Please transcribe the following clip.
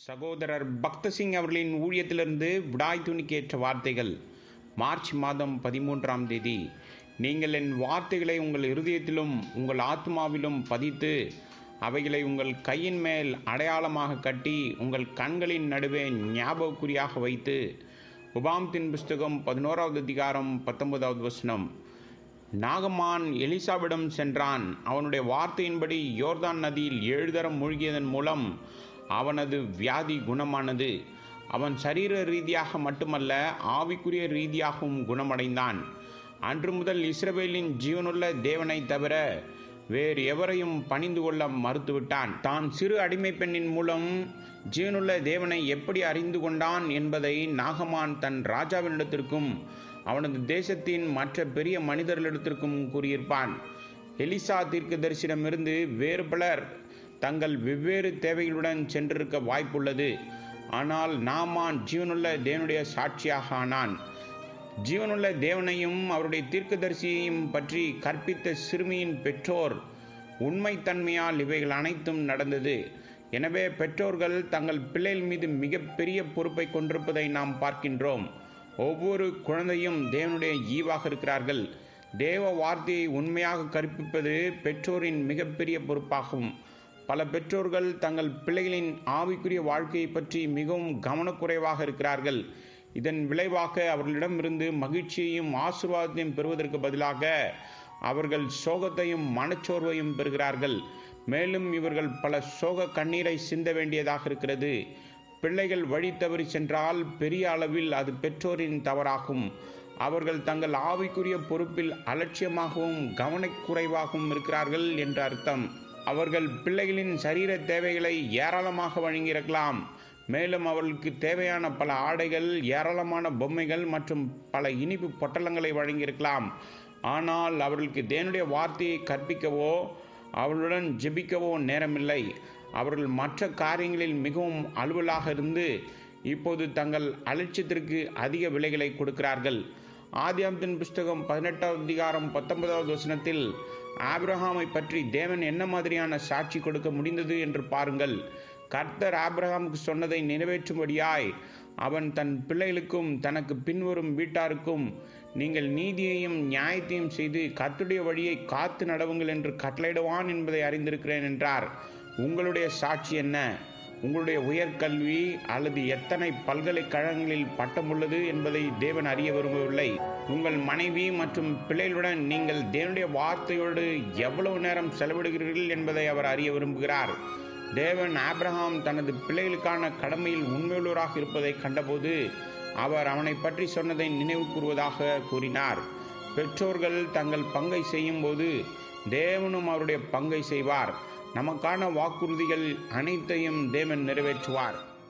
சகோதரர் பக்தசிங் அவர்களின் ஊழியத்திலிருந்து விடாய் துணிக்கேற்ற வார்த்தைகள். மார்ச் மாதம் 13ஆம் தேதி. நீங்கள் என் வார்த்தைகளை உங்கள் இருதயத்திலும் உங்கள் ஆத்மாவிலும் பதித்து அவைகளை உங்கள் கையின் மேல் அடையாளமாக கட்டி உங்கள் கண்களின் நடுவே ஞாபகக்குறியாக வைத்து. உபாகமத்தின் புஸ்தகம் 11வது அதிகாரம் 19வது வசனம். நாகமான் எலிசாவிடம் சென்றான். அவனுடைய வார்த்தையின்படி யோர்தான் நதியில் 7 தரம் மூழ்கியதன் மூலம் அவனது வியாதி குணமானது. அவன் சரீர ரீதியாக மட்டுமல்ல, ஆவிக்குரிய ரீதியாகவும் குணமடைந்தான். அன்று முதல் இஸ்ரவேலின் ஜீவனுள்ள தேவனை தவிர வேறு எவரையும் பணிந்து கொள்ள மறுத்துவிட்டான். தான் சிறு அடிமை பெண்ணின் மூலம் ஜீவனுள்ள தேவனை எப்படி அறிந்து கொண்டான் என்பதை நாகமான் தன் ராஜாவினிடத்திற்கும் அவனது தேசத்தின் மற்ற பெரிய மனிதர்களிடத்திற்கும் கூறியிருப்பான். எலிசா தீர்க்கதரிசியிடமிருந்து வேறு பலர் தங்கள் வெவ்வேறு தேவைகளுடன் சென்றிருக்க வாய்ப்புள்ளது. ஆனால் நாமான் ஜீவனுள்ள தேவனுடைய சாட்சியாக ஆனான். ஜீவனுள்ள தேவனையும் அவருடைய தீர்க்கதரிசியையும் பற்றி கற்பித்த சிறுமியின் பெற்றோர் உண்மைத்தன்மையால் இவைகள் அனைத்தும் நடந்தது. எனவே பெற்றோர்கள் தங்கள் பிள்ளைகள் மீது மிகப்பெரிய பொறுப்பை கொண்டிருப்பதை நாம் பார்க்கின்றோம். ஒவ்வொரு குழந்தையும் தேவனுடைய ஈவாக இருக்கிறார்கள். தேவ வார்த்தையை உண்மையாக கற்பிப்பது பெற்றோரின் மிகப்பெரிய பொறுப்பாகும். பல பெற்றோர்கள் தங்கள் பிள்ளைகளின் ஆவிக்குரிய வாழ்க்கையை பற்றி மிகவும் கவனக்குறைவாக இருக்கிறார்கள். இதன் விளைவாக அவர்களிடமிருந்து மகிழ்ச்சியையும் ஆசீர்வாதத்தையும் பெறுவதற்கு பதிலாக அவர்கள் சோகத்தையும் மனச்சோர்வையும் பெறுகிறார்கள். மேலும் இவர்கள் பல சோக கண்ணீரை சிந்த வேண்டியதாக இருக்கிறது. பிள்ளைகள் வழி தவறி சென்றால் பெரிய அளவில் அது பெற்றோரின் தவறாகும். அவர்கள் தங்கள் ஆவிக்குரிய பொறுப்பில் அலட்சியமாகவும் கவனக்குறைவாகவும் இருக்கிறார்கள் என்ற அர்த்தம். அவர்கள் பிள்ளைகளின் சரீர தேவைகளை ஏராளமாக வழங்கியிருக்கலாம். மேலும் அவர்களுக்கு தேவையான பல ஆடைகள், ஏராளமான பொம்மைகள் மற்றும் பல இனிப்பு பொட்டலங்களை வழங்கியிருக்கலாம். ஆனால் அவர்களுக்கு தேவனுடைய வார்த்தையை கற்பிக்கவோ அவர்களுடன் ஜெபிக்கவோ நேரமில்லை. அவர்கள் மற்ற காரியங்களில் மிகவும் அலுவலாக இருந்து இப்போது தங்கள் அலட்சியத்திற்கு அதிக விலைகளை கொடுக்கிறார்கள். ஆதியாகமத்தின் புஸ்தகம் 18வது அதிகாரம் 19வது வசனத்தில் ஆபிரகாமை பற்றி தேவன் என்ன மாதிரியான சாட்சி கொடுக்க முடிந்தது என்று பாருங்கள். கர்த்தர் ஆபிரகாமுக்கு சொன்னதை நிறைவேற்றும்படியாய் அவன் தன் பிள்ளைகளுக்கும் தனக்கு பின்வரும் வீட்டாருக்கும் நீங்கள் நீதியையும் நியாயத்தையும் செய்து கர்த்தருடைய வழியை காத்து நடவுங்கள் என்று கட்டளையிடுவான் என்பதை அறிந்திருக்கிறேன் என்றார். உங்களுடைய சாட்சி என்ன? உங்களுடைய உயர்கல்வி அல்லது எத்தனை பல்கலைக்கழகங்களில் பட்டம் உள்ளது என்பதை தேவன் அறிய விரும்பவில்லை. உங்கள் மனைவி மற்றும் பிள்ளைகளுடன் நீங்கள் தேவனுடைய வார்த்தையோடு எவ்வளவு நேரம் செலவிடுகிறீர்கள் என்பதை அவர் அறிய விரும்புகிறார். தேவன் ஆபிரகாம் தனது பிள்ளைகளுக்கான கடமையில் உண்மையுள்ளவராக இருப்பதை கண்டபோது அவர் அவனை பற்றி சொன்னதை நினைவு கூறுவதாக கூறினார். பெற்றோர்கள் தங்கள் பங்கை செய்யும் போது தேவனும் அவருடைய பங்கை செய்வார். நமக்கான வாக்குறுதிகள் அனைத்தையும் தேவன் நிறைவேற்றுவார்.